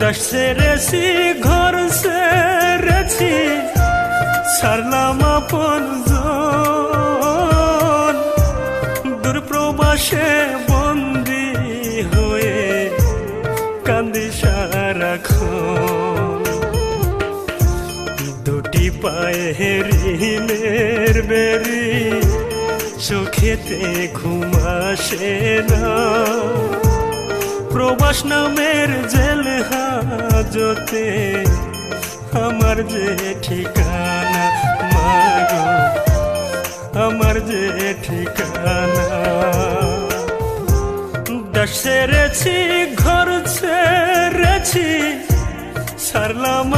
দেশ ছেড়েছি, ঘর ছেড়েছি, ছাড়লাম আপনজন, দূর প্রবাসে বন্দি হয়ে কান্দি সারাক্ষণ। দুটি পায়ে ঋণের বেরি, চোখেতে ঘুম আসে না, প্রবাস নামের জেল হাজতে আমার যে ঠিকানা, মাগো আমার যে ঠিকানা। দেশ ছেড়েছি, ঘর ছেড়েছি, ছাড়লাম